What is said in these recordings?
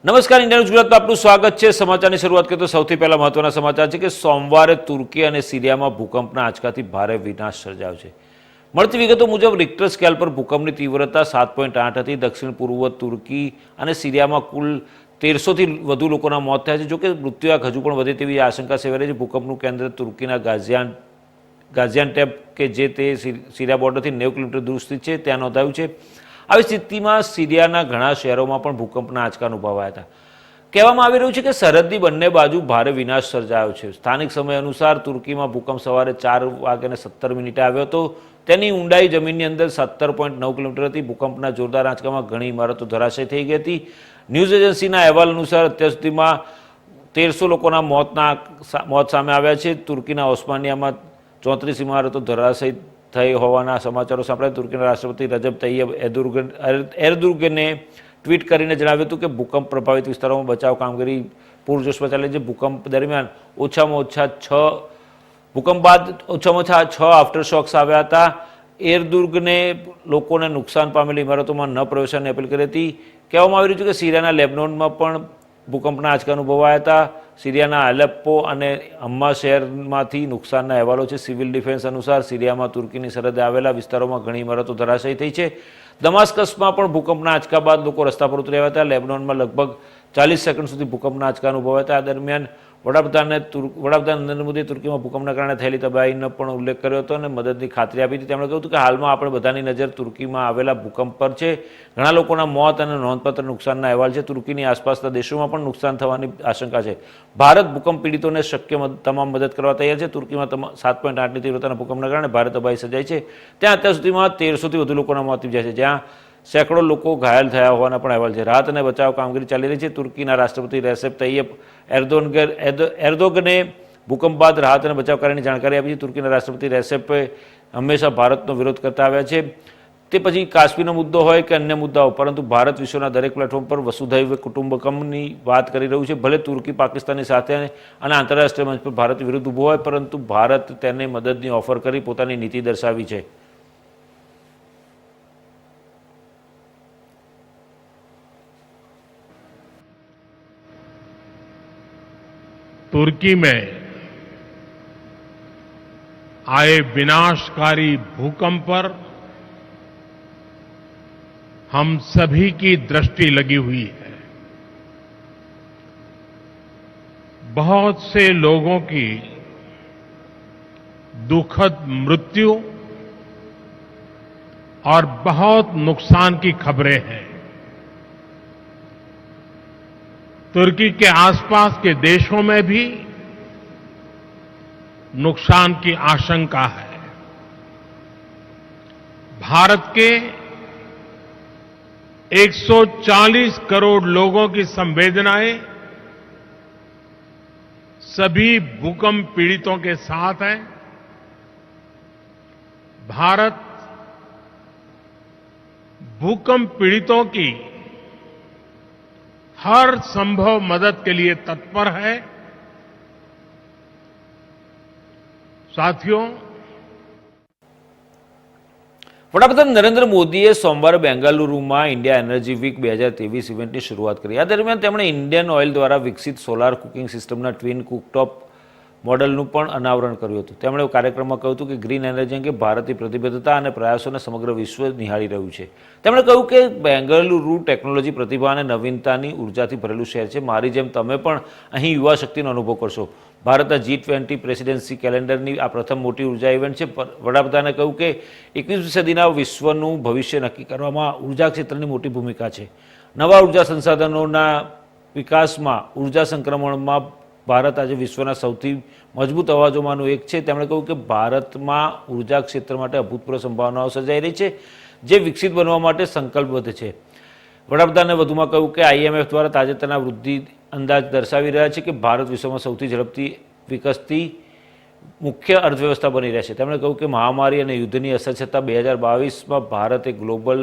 નમસ્કાર, India news ગુજરાતમાં આપનું સ્વાગત છે। સમાચારની શરૂઆત કરીએ તો સૌથી પહેલા મહત્વના સમાચાર છે કે સોમવારે તુર્કી અને સિરિયામાં ભૂકંપના આંચકાથી ભારે વિનાશ સર્જાયો છે। મળતી વિગતો મુજબ રિક્ટર સ્કેલ પર ભૂકંપની તીવ્રતા 7.8 હતી। દક્ષિણ પૂર્વ તુર્કી અને સિરિયામાં કુલ 1300થી વધુ લોકોના મોત થયા છે। જોકે મૃત્યુઆંક હજુ પણ વધે તેવી આશંકા સેવાઈ રહી છે। ભૂકંપનું કેન્દ્ર તુર્કીના ગાઝિયાન્ટેપ કે જે તે સિરિયા બોર્ડરથી 90 કિલોમીટર દૂર સ્થિત છે ત્યાં નોંધાયું છે। આવી સ્થિતિમાં સિરિયાના ઘણા શહેરોમાં પણ ભૂકંપના આંચકા અનુભવાયા હતા। કહેવામાં આવી રહ્યું છે કે સરહદની બંને બાજુ ભારે વિનાશ સર્જાયો છે। સ્થાનિક સમય અનુસાર તુર્કીમાં ભૂકંપ સવારે 4:17 આવ્યો હતો। તેની ઊંડાઈ જમીનની અંદર 17.9 કિલોમીટર હતી। ભૂકંપના જોરદાર આંચકામાં ઘણી ઇમારતો ધરાશયી થઈ ગઈ હતી। ન્યૂઝ એજન્સીના અહેવાલ અનુસાર અત્યાર સુધીમાં 1300 લોકોના મોત સામે આવ્યા છે। તુર્કીના ઓસ્માનિયામાં 34 ઇમારતો ધરાશયી થઈ હોવાના સમાચારો સાંભળ્યા। તુર્કીના રાષ્ટ્રપતિ રજબ તૈયબ એર્દોગને ટ્વીટ કરીને જણાવ્યું હતું કે ભૂકંપ પ્રભાવિત વિસ્તારોમાં બચાવ કામગીરી પૂરજોશમાં ચાલે છે। ભૂકંપ દરમિયાન ભૂકંપ બાદ ઓછામાં ઓછા 6 આફ્ટર શોક્સ આવ્યા હતા। એર્દોગને લોકોને નુકસાન પામેલી ઇમારતોમાં ન પ્રવેશવાની અપીલ કરી હતી। કહેવામાં આવી રહ્યું છે કે સિરિયાના લેબનોનમાં પણ ભૂકંપના આંચકા અનુભવાયા હતા। સિરિયાના અલેપ્પો અને હમ્મા શહેરમાંથી નુકસાનના અહેવાલો છે। સિવિલ ડિફેન્સ અનુસાર સિરિયામાં તુર્કીની સરહદે આવેલા વિસ્તારોમાં ઘણી ઇમારતો ધરાશયી થઈ છે। દમાસ્કસમાં પણ ભૂકંપના આંચકા બાદ લોકો રસ્તા પર ઉતરી આવ્યા હતા। લેબનોનમાં લગભગ 40 સેકન્ડ સુધી ભૂકંપના આંચકા અનુભવાયા હતા। આ દરમિયાન વડાપ્રધાન નરેન્દ્ર મોદીએ તુર્કીમાં ભૂકંપના કારણે થયેલી તબાહીનો પણ ઉલ્લેખ કર્યો હતો અને મદદની ખાતરી આપી હતી। તેમણે કહ્યું હતું કે હાલમાં આપણે બધાની નજર તુર્કીમાં આવેલા ભૂકંપ પર છે। ઘણા લોકોના મોત અને નોંધપાત્ર નુકસાનના અહેવાલ છે। તુર્કીની આસપાસના દેશોમાં પણ નુકસાન થવાની આશંકા છે। ભારત ભૂકંપ પીડિતોને શક્ય તમામ મદદ કરવા તૈયાર છે। તુર્કીમાં 7.8ની તીવ્રતાના ભૂકંપના કારણે ભારે તબાહી સર્જાઈ છે। ત્યાં અત્યાર સુધીમાં 1300થી વધુ લોકોના મોત નીપજ્યા છે, જ્યાં સેંકડો લોકો ઘાયલ થયા હોવાના પણ અહેવાલ છે। રાહત અને બચાવ કામગીરી ચાલી રહી છે। તુર્કીના રાષ્ટ્રપતિ રેસેપ તૈયબ એર્દોગને ભૂકંપ બાદ રાહત અને બચાવ કાર્યની જાણકારી આપી છે। તુર્કીના રાષ્ટ્રપતિ રેસેપે હંમેશા ભારતનો વિરોધ કરતા આવ્યા છે, તે પછી કાશ્મીરનો મુદ્દો હોય કે અન્ય મુદ્દાઓ, પરંતુ ભારત વિશ્વના દરેક પ્લેટફોર્મ પર વસુધૈવ કુટુંબકમની વાત કરી રહ્યું છે। ભલે તુર્કી પાકિસ્તાનની સાથે અને આંતરરાષ્ટ્રીય મંચ પર ભારત વિરુદ્ધ ઊભું હોય, પરંતુ ભારત તેને મદદની ઓફર કરી પોતાની નીતિ દર્શાવી છે। तुर्की में आए विनाशकारी भूकंप पर हम सभी की दृष्टि लगी हुई है। बहुत से लोगों की दुखद मृत्यु और बहुत नुकसान की खबरें हैं। तुर्की के आसपास के देशों में भी नुकसान की आशंका है। भारत के 140 करोड़ लोगों की संवेदनाएं सभी भूकंप पीड़ितों के साथ है। भारत भूकंप पीड़ितों की हर संभव मदद के लिए तत्पर है। साथियों, વડાપ્રધાન નરેન્દ્ર મોદીએ સોમવારે બેંગાલુરુમાં ઇન્ડિયા એનર્જી વીક 2023 ઇવેન્ટની શરૂઆત કરી। આ દરમિયાન તેમણે ઇન્ડિયન ઓઇલ દ્વારા વિકસિત સોલાર કુકિંગ સિસ્ટમના ટ્વિન કુકટોપ મોડલનું પણ અનાવરણ કર્યું હતું। તેમણે કાર્યક્રમમાં કહ્યું હતું કે ગ્રીન એનર્જી અંગે ભારતની પ્રતિબદ્ધતા અને પ્રયાસોને સમગ્ર વિશ્વ નિહાળી રહ્યું છે। તેમણે કહ્યું કે બેંગલુરુ ટેકનોલોજી, પ્રતિભા અને નવીનતાની ઉર્જાથી ભરેલું શહેર છે। મારી જેમ તમે પણ અહીં યુવા શક્તિનો અનુભવ કરશો। ભારતના G20 પ્રેસિડેન્સી કેલેન્ડરની આ પ્રથમ મોટી ઉર્જા ઇવેન્ટ છે। વડાપ્રધાને કહ્યું કે 21મી સદીના વિશ્વનું ભવિષ્ય નક્કી કરવામાં ઉર્જા ક્ષેત્રની મોટી ભૂમિકા છે। નવા ઉર્જા સંસાધનોના વિકાસમાં ઉર્જા સંક્રમણમાં ભારત આજે વિશ્વના સૌથી મજબૂત અવાજોમાંનું એક છે। તેમણે કહ્યું કે ભારતમાં ઉર્જા ક્ષેત્ર માટે અભૂતપૂર્વ સંભાવનાઓ સર્જાઈ રહી છે, જે વિકસિત બનવા માટે સંકલ્પબદ્ધ છે। વડાપ્રધાને વધુમાં કહ્યું કે IMF દ્વારા તાજેતરના વૃદ્ધિ અંદાજ દર્શાવી રહ્યા છે કે ભારત વિશ્વમાં સૌથી ઝડપથી વિકસતી મુખ્ય અર્થવ્યવસ્થા બની રહેશે। તેમણે કહ્યું કે મહામારી અને યુદ્ધની અસર છતાં 2022માં ભારત એક ગ્લોબલ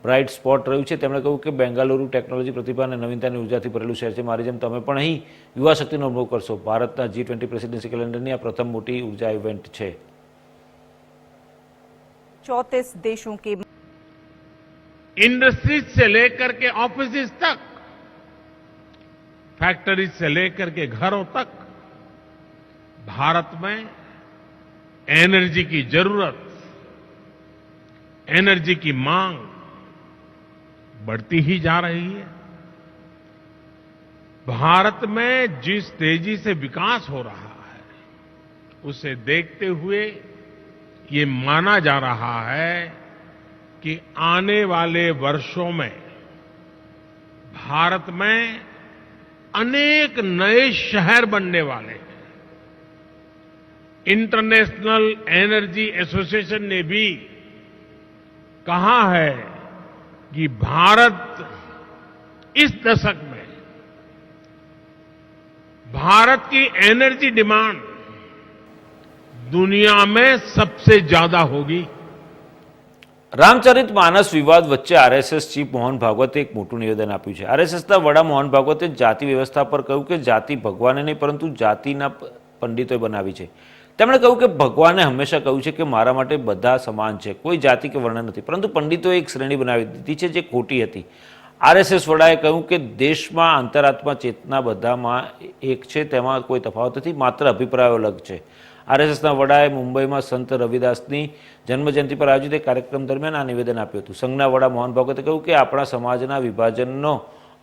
બ્રાઇટ સ્પોટ રહ્યું છે। તેમણે કહ્યું કે બેંગાલુરુ ટેકનોલોજી, પ્રતિભા અને નવીનતાની ઉર્જાથી ભરેલું શહેર છે। મારી જેમ તમે પણ અહીં યુવા શક્તિનો અનુભવ કરશો। ભારતના G20 પ્રેસિડેન્સી કેલેન્ડરની આ પ્રથમ મોટી ઉર્જા ઇવેન્ટ છે। 34 देशों के इंडस्ट्रीज से लेकर के ऑफिसेज तक फैक्ट्री से लेकर के घरों तक भारत में एनर्जी की जरूरत, एनर्जी की मांग बढ़ती ही जा रही है। भारत में जिस तेजी से विकास हो रहा है, उसे देखते हुए ये माना जा रहा है कि आने वाले वर्षों में भारत में अनेक नए शहर बनने वाले हैं। इंटरनेशनल एनर्जी एसोसिएशन ने भी कहा है कि भारत इस दशक में भारत की एनर्जी डिमांड दुनिया में सबसे ज्यादा होगी। રામચરિત માનસ વિવાદ વચ્ચે આરએસએસ ચીફ મોહન ભાગવતે એક મોટું નિવેદન આપ્યું છે. આરએસએસના વડા મોહન ભાગવતે જાતિ વ્યવસ્થા પર કહ્યું કે જાતિ ભગવાને નહીં પરંતુ જાતિના પંડિતોએ બનાવી છે. તેમણે કહ્યું કે ભગવાને હંમેશા કહ્યું છે કે મારા માટે બધા સમાન છે, કોઈ જાતિ કે વર્ણ નથી, પરંતુ પંડિતોએ એક શ્રેણી બનાવી દીધી છે જે ખોટી હતી. આરએસએસ વડાએ કહ્યું કે દેશમાં અંતરાત્મા ચેતના બધામાં એક છે, તેમાં કોઈ તફાવત નથી, માત્ર અભિપ્રાયો અલગ છે. આરએસએસના વડાએ મુંબઈમાં સંત રવિદાસની જન્મજયંતિ પર આયોજિત એક કાર્યક્રમ દરમિયાન આ નિવેદન આપ્યું હતું. સંઘના વડા મોહન ભાગવતે કહ્યું કે આપણા સમાજના વિભાજનનો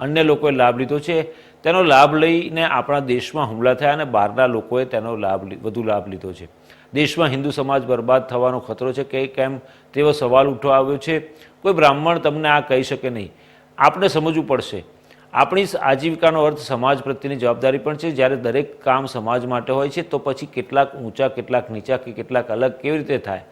અન્ય લોકોએ લાભ લીધો છે, તેનો લાભ લઈને આપણા દેશમાં હુમલા થયા અને બહારના લોકોએ તેનો વધુ લાભ લીધો છે. દેશમાં હિન્દુ સમાજ બરબાદ થવાનો ખતરો છે કે કેમ તેવો સવાલ ઉઠવા આવ્યો છે. કોઈ બ્રાહ્મણ તમને આ કહી શકે નહીં. આપણે સમજવું પડશે, આપણી આજીવિકાનો અર્થ સમાજ પ્રત્યેની જવાબદારી પણ છે. જ્યારે દરેક કામ સમાજ માટે હોય છે તો પછી કેટલાક ઊંચા, કેટલાક નીચા કે કેટલાક અલગ કેવી રીતે થાય?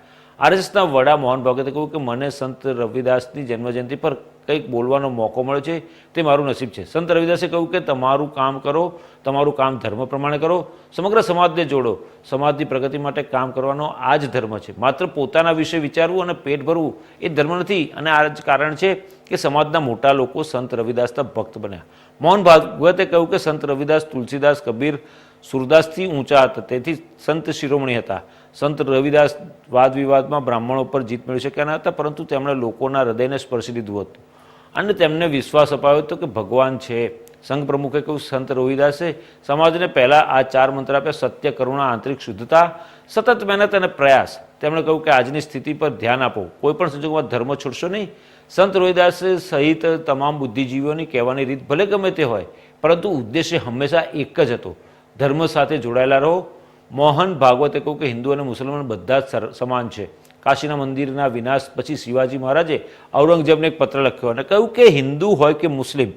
આરએસએસના વડા મોહન ભાગવતે કહ્યું કે મને સંત રવિદાસની જન્મજયંતિ પર કંઈક બોલવાનો મોકો મળ્યો છે, તે મારું નસીબ છે. સંત રવિદાસે કહ્યું કે તમારું કામ કરો, તમારું કામ ધર્મ પ્રમાણે કરો, સમગ્ર સમાજને જોડો. સમાજની પ્રગતિ માટે કામ કરવાનો આ જ ધર્મ છે. માત્ર પોતાના વિશે વિચારવું અને પેટ ભરવું એ ધર્મ નથી, અને આ જ કારણ છે કે સમાજના મોટા લોકો સંત રવિદાસના ભક્ત બન્યા. મોહન ભાગવતે કહ્યું કે સંત રવિદાસ તુલસીદાસ, કબીર, સુરદાસથી ઊંચા હતા, તેથી સંત શિરોમણી હતા. સંત રવિદાસ વાદ વિવાદમાં બ્રાહ્મણો પર જીત મેળવી શક્યા ન હતા, પરંતુ તેમણે લોકોના હૃદયને સ્પર્શી લીધું હતું અને તેમને વિશ્વાસ અપાવ્યો હતો કે ભગવાન છે. સંઘ પ્રમુખે કહ્યું સંત રવિદાસે સમાજને પહેલા આ 4 મંત્ર આપ્યા: સત્ય, કરુણા, આંતરિક શુદ્ધતા, સતત મહેનત અને પ્રયાસ. તેમણે કહ્યું કે આજની સ્થિતિ પર ધ્યાન આપો, કોઈ પણ સંજોગોમાં ધર્મ છોડશો નહીં. સંત રવિદાસ સહિત તમામ બુદ્ધિજીવીઓની કહેવાની રીત ભલે ગમે તે હોય, પરંતુ ઉદ્દેશ્ય હંમેશા એક જ હતો: ધર્મ સાથે જોડાયેલા રહો. મોહન ભાગવતે કહ્યું કે હિન્દુ અને મુસલમાન બધા જ સમાન છે. કાશીના મંદિરના વિનાશ પછી શિવાજી મહારાજે ઔરંગઝેબને એક પત્ર લખ્યો અને કહ્યું કે હિન્દુ હોય કે મુસ્લિમ,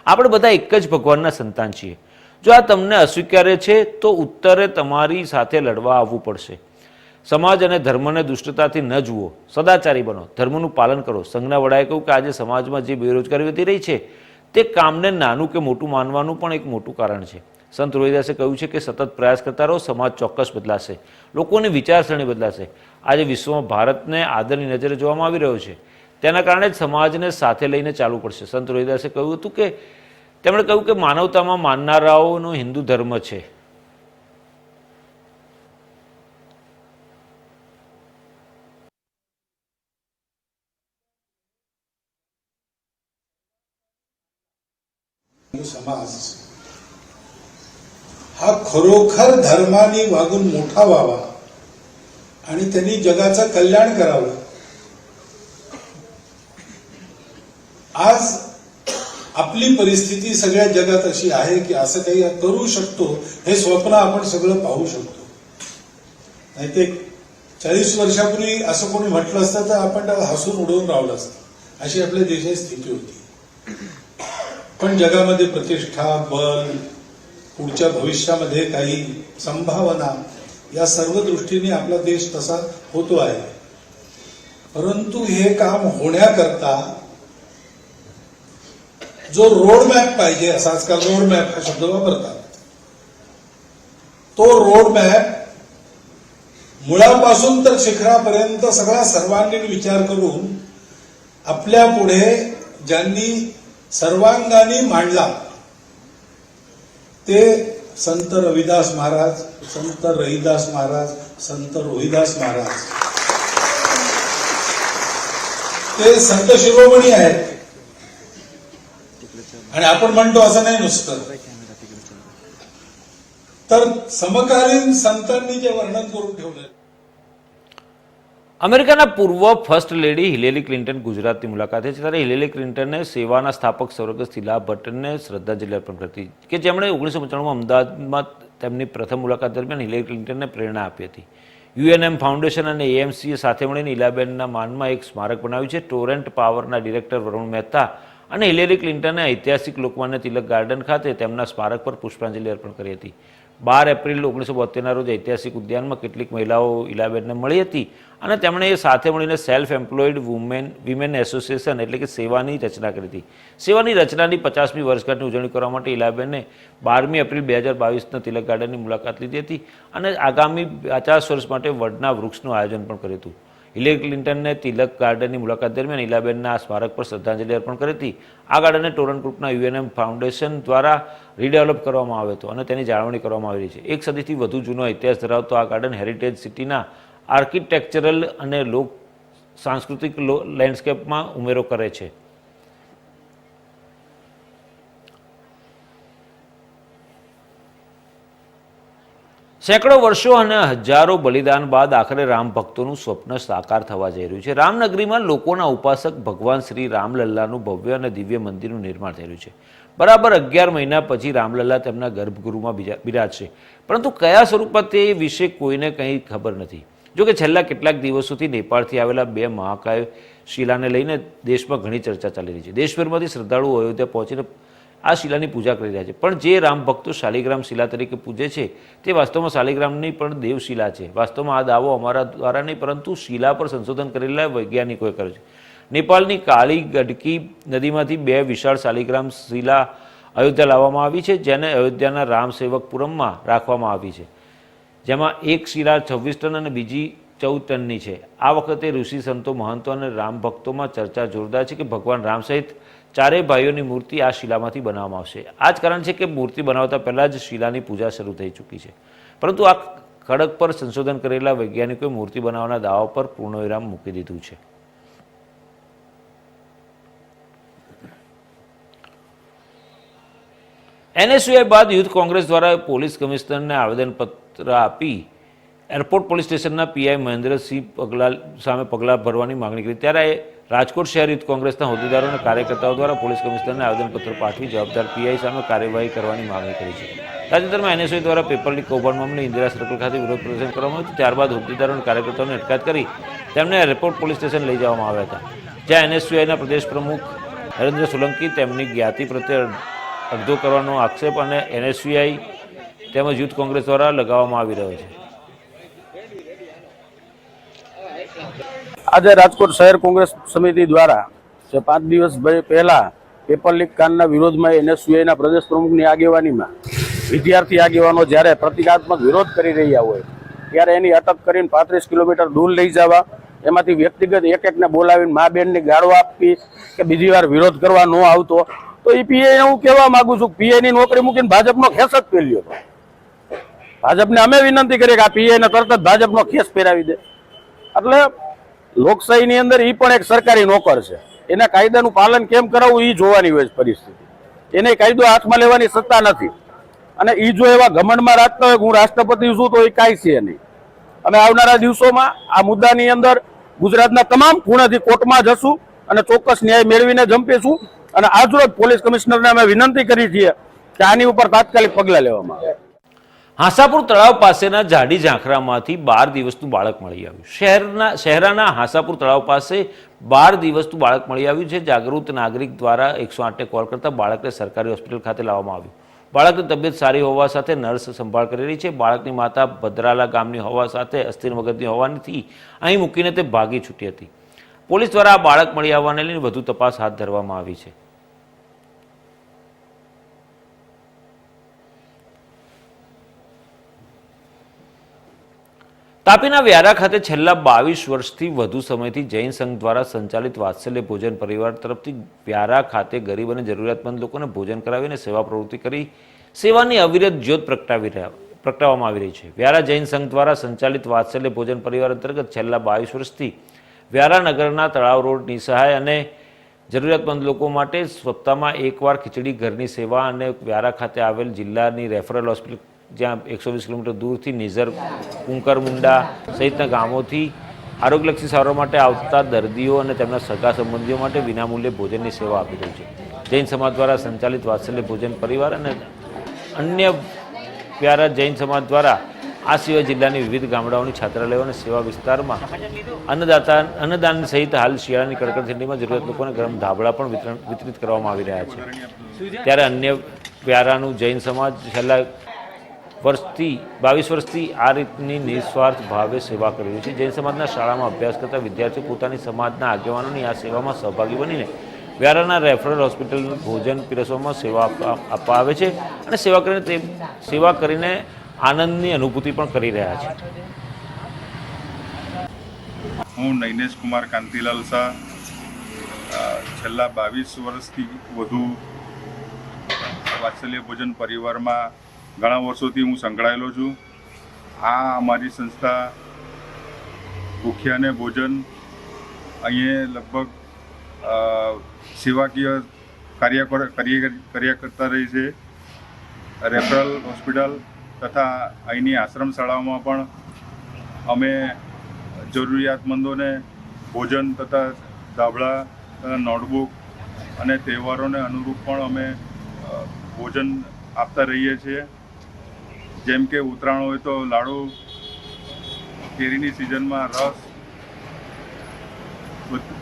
આપણે બધા એક જ ભગવાનના સંતાન છીએ. જો આ તમને અસ્વીકાર્ય છે તો ઉત્તરે તમારી સાથે લડવા આવવું પડશે. સમાજ અને ધર્મને દુષ્ટતાથી ન જુઓ, સદાચારી બનો, ધર્મનું પાલન કરો. સંઘના વડાએ કહ્યું કે આજે સમાજમાં જે બેરોજગારી વધી રહી છે તે કામને નાનું કે મોટું માનવાનું પણ એક મોટું કારણ છે. સંત રવિદાસે કહ્યું છે કે સતત પ્રયાસ કરતા રહો, સમાજ ચોક્કસ બદલાશે, લોકોની વિચારસરણી બદલાશે. આજે વિશ્વમાં ભારતને આદરની નજરે જોવામાં આવી રહ્યો છે, તેના કારણે જ સમાજને સાથે લઈને ચાલવું પડશે. સંત રવિદાસે કહ્યું હતું કે તેમણે કહ્યું કે માનવતામાં માનનારાઓનો હિન્દુ ધર્મ છે. समाज हा खरोखर धर्माने वागून मोठा व्हावा आणि त्यांनी जगाचं कल्याण करावं. आज आपली परिस्थिती सगळ्या जगात अशी आहे की असं काही करू शकतो हे स्वप्न आपण सगळं पाहू शकतो. नाही ते 40 वर्षापूर्वी असं कोणी म्हटलं असतं तर आपण त्याला हसून उडवून राहिलं असतं. अशी आपल्या देशाची स्थिती होती. पण जगामध्ये प्रतिष्ठा, बल, पुढच्या भविष्यामध्ये काही संभावना, या सर्व दृष्टीने आपला देश तसा होतो आहे. परंतु हे काम होण्याकरता जो रोड मॅप पाहिजे, असा आजकाल रोड मॅप हा शब्द वापरतात, तो रोड मॅप मुळापासून तर शिखरापर्यंत सगळा सर्वांगीण विचार करून आपल्या पुढे ज्यांनी सर्वांगाने मांडला ते संत रविदास महाराज, संत रहिदास महाराज, संत रोहिदास महाराज. ते संत शिरोमणी आहेत. आणि आपण म्हणतो असं नाही नुसतं, तर समकालीन संतांनी जे वर्णन करून ठेवलं અમેરિકાના પૂર્વ ફર્સ્ટ લેડી હિલેરી ક્લિન્ટન ગુજરાતની મુલાકાતે છે, ત્યારે હિલેરી ક્લિન્ટને સેવાના સ્થાપક સ્વર્ગસ્થ શીલા ભટ્ટને શ્રદ્ધાંજલિ અર્પણ કરી કે જેમણે 1995માં અમદાવાદમાં તેમની પ્રથમ મુલાકાત દરમિયાન હિલેરી ક્લિન્ટનને પ્રેરણા આપી હતી. યુએનએમ ફાઉન્ડેશન અને એએમસીએ સાથે મળીને ઈલાબેનના માનમાં એક સ્મારક બનાવ્યું છે. ટોરેન્ટ પાવરના ડિરેક્ટર વરુણ મહેતા અને હિલેરી ક્લિન્ટને ઐતિહાસિક લોકમાન્ય તિલક ગાર્ડન ખાતે તેમના સ્મારક પર પુષ્પાંજલિ અર્પણ કરી હતી. 12 એપ્રિલ 1972ના રોજ ઐતિહાસિક ઉદ્યાનમાં કેટલીક મહિલાઓ ઈલાબેનને મળી હતી અને તેમણે એ સાથે મળીને સેલ્ફ એમ્પ્લોયડ વિમેન એસોસિએશન એટલે કે સેવાની રચના કરી હતી. સેવાની રચનાની 50મી વર્ષગાંઠની ઉજવણી કરવા માટે ઈલાબેને 12મી એપ્રિલ 2022ના તિલક ગાર્ડનની મુલાકાત લીધી હતી અને આગામી 50 વર્ષ માટે વડના વૃક્ષનું આયોજન પણ કર્યું હતું. હિલેરી ક્લિન્ટનને તિલક ગાર્ડનની મુલાકાત દરમિયાન ઈલાબેનના આ સ્મારક પર શ્રદ્ધાંજલિ અર્પણ કરી હતી. આ ગાર્ડનને ટોરન્ટ ગ્રુપના યુએનએમ ફાઉન્ડેશન દ્વારા રીડેવલપ કરવામાં આવ્યો હતો અને તેની જાળવણી કરવામાં આવી રહી છે. એક સદીથી વધુ જૂનો ઇતિહાસ ધરાવતો આ ગાર્ડન હેરિટેજ સિટીના આર્કિટેક્ચરલ અને લોક સાંસ્કૃતિક લેન્ડસ્કેપમાં ઉમેરો કરે છે. સેંકડો વર્ષો અને હજારો બલિદાન બાદ આખરે રામ ભક્તોનું સ્વપ્ન સાકાર થવા જઈ રહ્યું છે. રામનગરીમાં લોકોના ઉપાસક ભગવાન શ્રી રામલલ્લાનું ભવ્ય અને દિવ્ય મંદિરનું નિર્માણ થઈ રહ્યું છે. બરાબર 11 મહિના પછી રામલલ્લા તેમના ગર્ભગૃહમાં બિરાજશે, પરંતુ કયા સ્વરૂપમાં તે વિશે કોઈને કંઈ ખબર નથી. જોકે છેલ્લા કેટલાક દિવસોથી નેપાળથી આવેલા 2 મહાકાય શિલાને લઈને દેશમાં ઘણી ચર્ચા ચાલી રહી છે. દેશભરમાંથી શ્રદ્ધાળુઓ અયોધ્યા પહોંચીને આ શિલાની પૂજા કરી રહ્યા છે, પણ જે રામ ભક્તો શાલિગ્રામ શિલા તરીકે પૂજે છે તે વાસ્તવમાં શાલિગ્રામની પણ દેવશિલા છે. વાસ્તવમાં આ દાવો અમારા દ્વારા નહીં, પરંતુ શિલા પર સંશોધન કરેલા વૈજ્ઞાનિકોએ કર્યો છે. નેપાળની કાળી ગડકી નદીમાંથી 2 વિશાળ શાલિગ્રામ શિલા અયોધ્યા લાવવામાં આવી છે, જેને અયોધ્યાના રામસેવકપુરમમાં રાખવામાં આવી છે, જેમાં એક શિલા 26 ટન અને બીજી 14 ટનની છે. આ વખતે ઋષિ સંતો, મહંતો અને રામ ભક્તોમાં ચર્ચા જોરદાર છે કે ભગવાન રામ સહિત 4 ભાઈઓની મૂર્તિ આ શિલામાંથી બનાવવામાં આવશે. આ જ કારણ છે કે મૂર્તિ બનાવતા પહેલાં જ શિલાની પૂજા શરૂ થઈ ચૂકી છે, પરંતુ આ ખડક પર સંશોધન કરેલા વૈજ્ઞાનિકોએ મૂર્તિ બનાવવાના દાવા પર પૂર્ણવિરામ મૂકી દીધું છે. એનએસયુઆઈ બાદ યુથ કોંગ્રેસ દ્વારા પોલીસ કમિશનરને આવેદનપત્ર આપી એરપોર્ટ પોલીસ સ્ટેશનના પીઆઈ મહેન્દ્રસિંહ સામે પગલાં ભરવાની માંગણી કરી. ત્યારે રાજકોટ શહેર યુથ કોંગ્રેસના હોદ્દેદારો અને કાર્યકર્તાઓ દ્વારા પોલીસ કમિશનરને આવેદનપત્ર પાઠવી જવાબદાર પીઆઈ સામે કાર્યવાહી કરવાની માંગણી કરી છે. તાજેતરમાં એનએસયુઆઈ દ્વારા પેપર લીક કૌભાંડ મામલે ઇન્દિરા સર્કલ ખાતે વિરોધ પ્રદર્શન કરવામાં આવ્યું. ત્યારબાદ હોદ્દેદારો અને કાર્યકર્તાઓની અટકાયત કરી તેમને એરપોર્ટ પોલીસ સ્ટેશન લઈ જવામાં આવ્યા હતા, જ્યાં એનએસયુઆઈના પ્રદેશ પ્રમુખ નરેન્દ્ર સોલંકી તેમની જ્ઞાતિ પ્રત્યે અડધો કરવાનો આક્ષેપ અને એનએસયુઆઈ તેમજ યુથ કોંગ્રેસ દ્વારા લગાવવામાં આવી રહ્યો છે. આજે રાજકોટ શહેર કોંગ્રેસ સમિતિ દ્વારા જે 5 દિવસ પહેલા પેપર લીક કાંડના વિરોધમાં એનએસયુઆઈના પ્રદેશ પ્રમુખની આગેવાનીમાં વિદ્યાર્થી આગેવાનો જ્યારે પ્રતિકાત્મક વિરોધ કરી રહ્યા હોય ત્યારે એની અટક કરીને 35 કિલોમીટર દૂર લઈ જવા, એમાંથી વ્યક્તિગત એકને બોલાવીને મા બેનની ગાળો આપવી કે બીજી વાર વિરોધ કરવા ન આવતો, તો એ પીઆઈને હું કહેવા માંગુ છું, પીઆઈની નોકરી મૂકીને ભાજપનો ખેસ જ પહેર્યો હતો. ભાજપને અમે વિનંતી કરી કે આ પીઆઈને તરત જ ભાજપનો ખેસ પહેરાવી દે. એટલે લોકશાહીની અંદર એ પણ એક સરકારી નોકર છે, એના કાયદાનું પાલન કેમ કરાવવું એ જોવાની હોય પરિસ્થિતિ. એને કાયદો હાથમાં લેવાની સત્તા નથી, અને એ જો એવા ઘમંડમાં રાખતા હોય કે હું રાષ્ટ્રપતિ છું તો એ કાંઈ છે નહીં. અમે આવનારા દિવસોમાં આ મુદ્દાની અંદર ગુજરાતના તમામ ખૂણેથી કોર્ટમાં જશું અને ચોક્કસ ન્યાય મેળવીને જંપીશું. અને આજરોજ પોલીસ કમિશનરને અમે વિનંતી કરી છીએ કે આની ઉપર તાત્કાલિક પગલાં લેવામાં આવે. હાંસાપુર તળાવ પાસેના જાડી ઝાંખરામાંથી 12 દિવસનું બાળક મળી આવ્યું. શહેરાના હાંસાપુર તળાવ પાસે 12 દિવસનું બાળક મળી આવ્યું છે. જાગૃત નાગરિક દ્વારા 108ને કોલ કરતા બાળકને સરકારી હોસ્પિટલ ખાતે લાવવામાં આવ્યું. બાળકની તબિયત સારી હોવા સાથે નર્સ સંભાળ કરી રહી છે. બાળકની માતા ભદ્રાલા ગામની હોવા સાથે અસ્થિર મગજની હોવાથી અહીં મૂકીને તે ભાગી છૂટી હતી. પોલીસ દ્વારા આ બાળક મળી આવવાને લઈને વધુ તપાસ હાથ ધરવામાં આવી છે. તાપીના વ્યારા ખાતે છેલ્લા 22 વર્ષથી વધુ સમયથી જૈન સંઘ દ્વારા સંચાલિત વાત્સલ્ય ભોજન પરિવાર તરફથી વ્યારા ખાતે ગરીબ અને જરૂરિયાતમંદ લોકોને ભોજન કરાવીને સેવા પ્રવૃત્તિ કરી સેવાની અવિરત જ્યોત પ્રગટાવવામાં આવી રહી છે. વ્યારા જૈન સંઘ દ્વારા સંચાલિત વાત્સલ્ય ભોજન પરિવાર અંતર્ગત છેલ્લા 22 વર્ષથી વ્યારા નગરના તળાવ રોડ નિસહાય અને જરૂરિયાતમંદ લોકો માટે સપ્તાહમાં એકવાર ખીચડી ઘરની સેવા અને વ્યારા ખાતે આવેલ જિલ્લાની રેફરલ હોસ્પિટલ જ્યાં 120 કિલોમીટર દૂરથી નિઝર કુંકરમુંડા સહિતના ગામોથી આરોગ્યલક્ષી સારવાર માટે આવતા દર્દીઓ અને તેમના સગા સંબંધીઓ માટે વિનામૂલ્યે ભોજનની સેવા આપી રહી છે. જૈન સમાજ દ્વારા સંચાલિત વાત્સલ્ય ભોજન પરિવાર અને અન્ય પ્યારા જૈન સમાજ દ્વારા આ સિવાય જિલ્લાની વિવિધ ગામડાઓની છાત્રાલયો અને સેવા વિસ્તારમાં અન્નદાન સહિત હાલ શિયાળાની કડકડ ઠંડીમાં જરૂરિયાત લોકોને ગરમ ધાબળા પણ વિતરિત કરવામાં આવી રહ્યા છે. ત્યારે અન્ય પ્યારાનું જૈન સમાજ છેલ્લા 22 વર્ષથી આ રીતની નિસ્વાર્થ ભાવે સેવા કરી રહી છે. જૈન સમાજના શાળામાં અભ્યાસ કરતા વિદ્યાર્થીઓ પોતાની સમાજના આગેવાનોની આ સેવામાં સહભાગી બનીને વ્યારાના રેફરલ હોસ્પિટલ ભોજન પીરસવામાં સેવા આપવા આવે છે અને સેવા કરીને આનંદની અનુભૂતિ પણ કરી રહ્યા છે. હું નૈનેશ કુમાર કાંતિલાલ શાહ છેલ્લા 22 વર્ષથી વધુ વાત્સલ્ય ભોજન પરિવારમાં ઘણા વર્ષોથી હું સંકળાયેલો છું. આ અમારી સંસ્થા ભૂખ્યાને ભોજન અહીંયા લગભગ સેવાકીય કાર્ય કરતા રહી છે. રેફરલ હોસ્પિટલ તથા અહીંની આશ્રમ શાળાઓમાં પણ અમે જરૂરિયાતમંદોને ભોજન તથા ધાબળા તથા નોટબુક અને તહેવારોને અનુરૂપ પણ અમે ભોજન આપતા રહીએ છીએ. જેમ કે ઉત્તરાયણ હોય તો લાડુ, કેરીની સિઝનમાં રસ,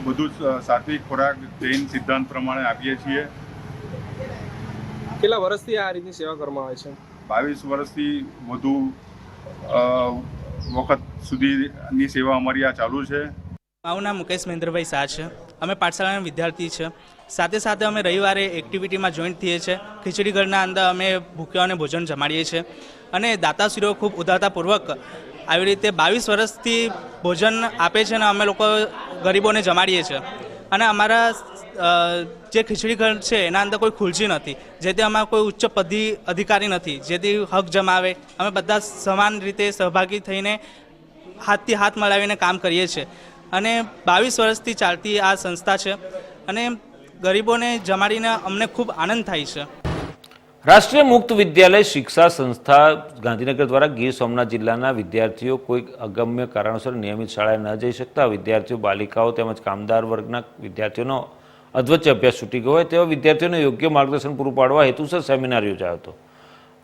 બધું જ સાત્વિક ખોરાક જૈન સિદ્ધાંત પ્રમાણે આપીએ છીએ. કેટલા વર્ષથી આ રીતની સેવા કરવામાં આવે છે? 22 વર્ષથી વધુ વખત સુધીની સેવા અમારી આ ચાલુ છે. મારું નામ મુકેશ મહેન્દ્રભાઈ શાહ છે. અમે પાઠશાળાના વિદ્યાર્થી છે. સાથે સાથે અમે રવિવારે એક્ટિવિટીમાં જોઈન્ટ થઈએ છીએ. ખીચડી ઘરના અંદર અમે ભૂખ્યાઓને ભોજન જમાડીએ છીએ અને દાતાશ્રીઓ ખૂબ ઉદારતાપૂર્વક આવી રીતે 22 વર્ષથી ભોજન આપે છે અને અમે લોકો ગરીબોને જમાડીએ છીએ. અને અમારા જે ખીચડી ઘર છે એના અંદર કોઈ ખુરશી નથી, જેથી અમારા કોઈ ઉચ્ચ પદી અધિકારી નથી જેથી હક જમાવે. અમે બધા સમાન રીતે સહભાગી થઈને હાથથી હાથ મળાવીને કામ કરીએ છીએ અને 22 વર્ષથી ચાલતી આ સંસ્થા છે અને ગરીબોને જમાડીને અમને ખૂબ આનંદ થાય છે. રાષ્ટ્રીય મુક્ત વિદ્યાલય શિક્ષા સંસ્થા ગાંધીનગર દ્વારા ગીર સોમનાથ જિલ્લાના વિદ્યાર્થીઓ કોઈ અગમ્ય કારણોસર નિયમિત શાળાએ ન જઈ શકતા વિદ્યાર્થીઓ, બાલિકાઓ તેમજ કામદાર વર્ગના વિદ્યાર્થીઓનો અધવચ્ચે અભ્યાસ છૂટી ગયો હોય તેવા વિદ્યાર્થીઓને યોગ્ય માર્ગદર્શન પૂરું પાડવા હેતુસર સેમિનાર યોજાયો હતો.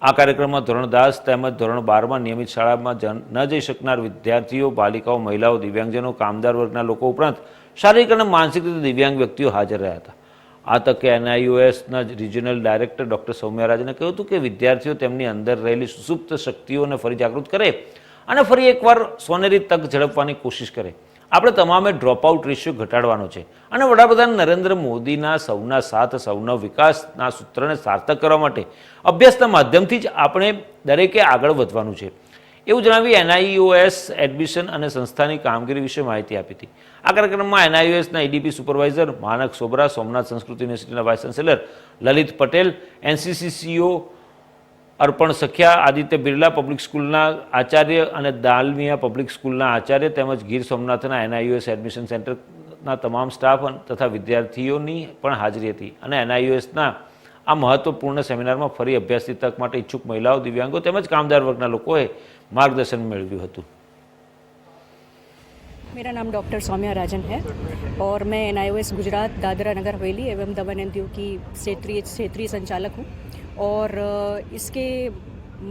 આ કાર્યક્રમમાં ધોરણ 10 તેમજ ધોરણ 12માં નિયમિત શાળામાં ન જઈ શકનાર વિદ્યાર્થીઓ, બાલિકાઓ, મહિલાઓ, દિવ્યાંગજનો, કામદાર વર્ગના લોકો ઉપરાંત શારીરિક અને માનસિક રીતે દિવ્યાંગ વ્યક્તિઓ હાજર રહ્યા હતા. આ તકે NIOSના રિજિયનલ ડાયરેક્ટર ડૉક્ટર સૌમ્યા રાજને કહ્યું હતું કે વિદ્યાર્થીઓ તેમની અંદર રહેલી સુસુપ્ત શક્તિઓને ફરી જાગૃત કરે અને ફરી એકવાર સોનેરી તક ઝડપવાની કોશિશ કરે. આપણે તમામે ડ્રોપઆઉટ રેશિયો ઘટાડવાનો છે અને વડાપ્રધાન નરેન્દ્ર મોદીના સૌના સાથ સૌના વિકાસના સૂત્રને સાર્થક કરવા માટે અભ્યાસના માધ્યમથી જ આપણે દરેકે આગળ વધવાનું છે એવું જણાવી NIOS એડમિશન અને સંસ્થાની કામગીરી વિશે માહિતી આપી હતી. આ કાર્યક્રમમાં NIOSના EDP સુપરવાઇઝર માનક સોબરા, સોમનાથ સંસ્કૃત યુનિવર્સિટીના vice chancellor Lalit Patel, NCC CEO અર્પણ સખ્યા, આદિત્ય બિરલા પબ્લિક સ્કૂલના આચાર્ય અને દાલમિયા પબ્લિક સ્કૂલના આચાર્ય તેમજ ગીર સોમનાથના NIOS એડમિશન સેન્ટરના તમામ સ્ટાફ તથા વિદ્યાર્થીઓની પણ હાજરી હતી અને NIOSના આ મહત્વપૂર્ણ સેમિનારમાં ફરી અભ્યાસની તક માટે ઈચ્છુક મહિલાઓ, દિવ્યાંગો તેમજ કામદાર વર્ગના લોકોએ मार्गदर्शन मेळव्युं हतुं. मेरा नाम डॉक्टर सौम्या राजन है और मैं NIOS गुजरात दादरा नगर हवेली एवं दमन एंड दीव की क्षेत्रीय संचालक हूँ. और इसके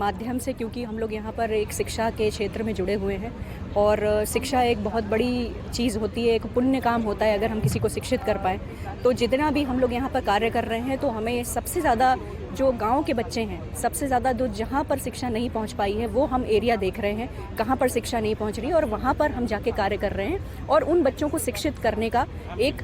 माध्यम से क्योंकि हम लोग यहाँ पर एक शिक्षा के क्षेत्र में जुड़े हुए हैं और शिक्षा एक बहुत बड़ी चीज़ होती है, एक पुण्य काम होता है अगर हम किसी को शिक्षित कर पाएँ. तो जितना भी हम लोग यहाँ पर कार्य कर रहे हैं तो हमें सबसे ज़्यादा जो गांव के बच्चे हैं, सबसे ज़्यादा जो जहाँ पर शिक्षा नहीं पहुँच पाई है वो हम एरिया देख रहे हैं, कहाँ पर शिक्षा नहीं पहुँच रही और वहाँ पर हम जाके कार्य कर रहे हैं और उन बच्चों को शिक्षित करने का एक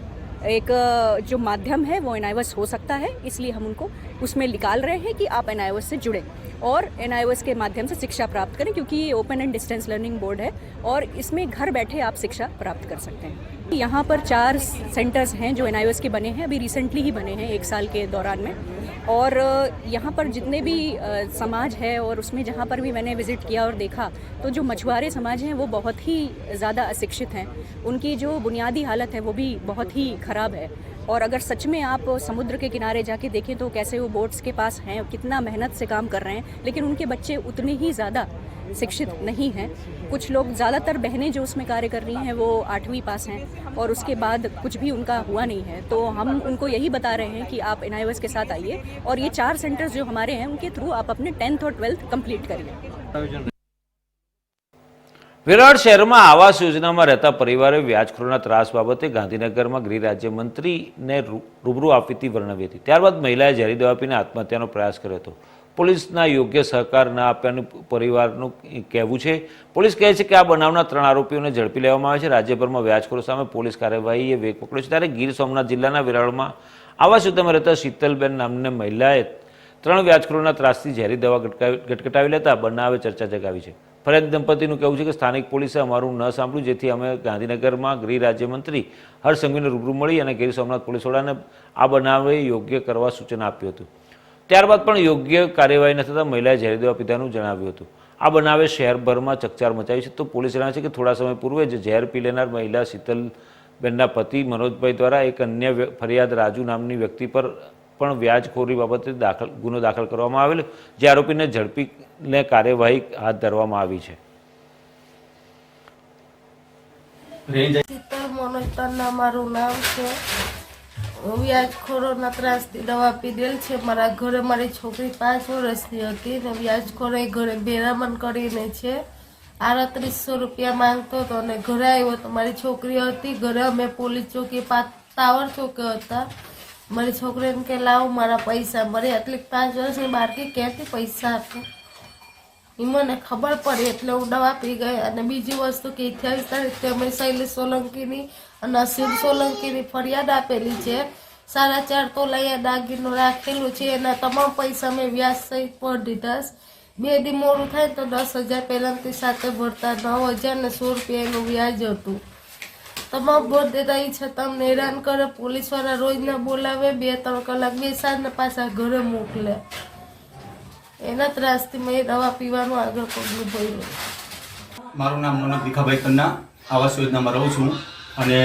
जो माध्यम है वो NIOS हो सकता है. इसलिए हम उनको उसमें निकाल रहे हैं कि आप NIOS से जुड़ें और NIOS के माध्यम से शिक्षा प्राप्त करें क्योंकि ये open and distance learning board है और इसमें घर बैठे आप शिक्षा प्राप्त कर सकते हैं. यहाँ पर 4 सेंटर्स हैं जो NIOS के बने हैं, अभी रिसेंटली ही बने हैं 1 साल के दौरान में. और यहाँ पर जितने भी समाज है और उसमें जहाँ पर भी मैंने विज़िट किया और देखा तो जो मछुआरे समाज हैं वो बहुत ही ज़्यादा अशिक्षित हैं, उनकी जो बुनियादी हालत है वो भी बहुत ही ख़राब है. और अगर सच में आप समुद्र के किनारे जाके देखें तो कैसे वो बोट्स के पास हैं, कितना मेहनत से काम कर रहे हैं, लेकिन उनके बच्चे उतने ही ज़्यादा शिक्षित नहीं हैं। कुछ लोग, ज़्यादातर बहनें जो उसमें कार्य कर रही हैं वो 8वीं पास हैं और उसके बाद कुछ भी उनका हुआ नहीं है। तो हम उनको यही बता रहे हैं कि आप NIOS के साथ आइए और ये 4 सेंटर्स जो हमारे हैं उनके थ्रू आप अपने 10th और 12th कंप्लीट करिए। વેરાવળ શહેરમાં આવાસ યોજનામાં રહેતા પરિવારે વ્યાજખોરોના ત્રાસ બાબતે ગાંધીનગરમાં ગૃહ રાજ્યમંત્રીને રૂબરૂ આપવીતી વર્ણવી હતી. ત્યારબાદ મહિલાએ ઝેરી દવા પીને આત્મહત્યાનો પ્રયાસ કર્યો હતો. પોલીસના યોગ્ય સહકાર ન આપ્યાનું પરિવારનું કહેવું છે. પોલીસ કહે છે કે આ બનાવના 3 આરોપીઓને ઝડપી લેવામાં આવે છે. રાજ્યભરમાં વ્યાજખોરો સામે પોલીસ કાર્યવાહીએ વેગ પકડ્યો છે. ત્યારે ગીર સોમનાથ જિલ્લાના વેરાવળમાં આવાસ યોજનામાં રહેતા શીતલબેન નામની મહિલાએ 3 વ્યાજખોરોના ત્રાસથી ઝેરી દવા ગટગટાવી લેતા બનાવે ચર્ચા જગાવી છે. ફરિયાદી દંપતીનું કહેવું છે કે સ્થાનિક પોલીસે અમારું ન સાંભળ્યું, જેથી અમે ગાંધીનગરમાં ગૃહ રાજ્યમંત્રી હર્ષ સંઘવીને રૂબરૂ મળી અને ગીર સોમનાથ પોલીસ વડાને આ બનાવે યોગ્ય કરવા સૂચન આપ્યું હતું. ત્યારબાદ પણ યોગ્ય કાર્યવાહી ન થતાં મહિલાએ ઝેરી દવા પીધાનું જણાવ્યું હતું. આ બનાવે શહેરભરમાં ચકચાર મચાવી છે. તો પોલીસ જણાવે છે કે થોડા સમય પૂર્વે જ ઝેર પી લેનાર મહિલા શીતલબેનના પતિ મનોજભાઈ દ્વારા એક અન્ય ફરિયાદ રાજુ નામની વ્યક્તિ પર પણ વ્યાજખોરી બાબતે ગુનો દાખલ કરવામાં આવેલો, જે આરોપીને ઝડપીને કાર્યવાહી હાથ ધરવામાં આવી છે. શીતલ મનોજભાઈ મારું નામ છે. હું વ્યાજખોરોના ત્રાસથી દવા પીધેલ છે. મારા ઘરે મારી છોકરી 5 વર્ષની હતી ને વ્યાજખોરે ઘરે બેરામણ કરીને છે 3800 રૂપિયા માંગતો હતો અને ઘરે આવ્યો તો મારી છોકરી હતી ઘરે. અમે પોલીસ ચોકી ટાવર ચોકે હતા. મારી છોકરીને કે લાવ મારા પૈસા, મારી આટલી 5 વર્ષની બાળકી ક્યાંથી પૈસા આપે એ મને ખબર પડી એટલે હું દવા પી ગઈ. અને બીજી વસ્તુ કે 28 તારીખે અમે શૈલેષ સોલંકીની અને અસીમ સોલંકીની ફરિયાદ આપેલી છે. 4.5 તોલા દાગીનું રાખેલું છે, એના તમામ પૈસા મેં વ્યાજ સહિત ભરી દીધા. 2 દી મોડું થાય તો 10,000 પહેલાંથી સાથે ભરતા 9,000 ને 100 રૂપિયા એનું વ્યાજ હતું. તમામ ભર દેતા એ છતાં અમને હેરાન કરે. પોલીસવાળા રોજના બોલાવે, 2-3 કલાક બેસાડને પાછા ઘરે મોકલે. એના ત્રાસથી મેં દવા પીવાનું આગળ પગલું ભર્યું. મારું નામ મનોજ ભીખાભાઈ કન્ના, આવાસ યોજનામાં રહું છું અને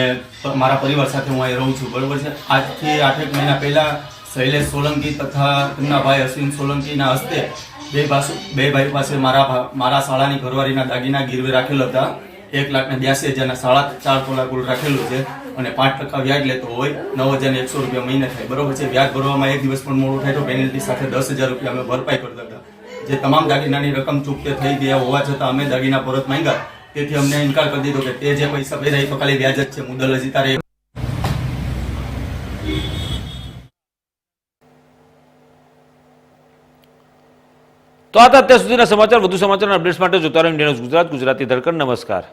મારા પરિવાર સાથે હું અહીં રહું છું, બરાબર છે. આજથી 8 મહિના પહેલાં શૈલેષ સોલંકી તથા તેમના ભાઈ અશ્વિન સોલંકીના હસ્તે બે ભાઈ પાસે મારા શાળાની ઘરવાળીના દાગીના ગીરવે રાખેલા હતા. 1,82,000 4 તોલા કુલ રાખેલું છે અને 5% વ્યાજ લેતો હોય 9,100 રૂપિયા મહિને થાય, બરોબર છે. વ્યાજ ભરવામાં 1 દિવસ પણ મોડું થાય તો પેનલ્ટી સાથે 10,000 રૂપિયા અમે ભરપાઈ કરતા હતા. જે તમામ દાગીનાની રકમ ચૂકતે થઈ ગયા હોવા છતાં અમે દાગીના પરત માંગ્યા, તેથી અમને ઇનકાર કરી દીધો કે તે જે પૈસા ભર્યા તો ખાલી વ્યાજ જ છે, મુદ્દલ હજી તારે. તો આ હતા અત્યાર સુધીના સમાચાર. વધુ સમાચારના અપડેટ્સ માટે જોતા રહો ઇન્ડિયા ન્યૂઝ ગુજરાત, ગુજરાતી ધડકન. નમસ્કાર.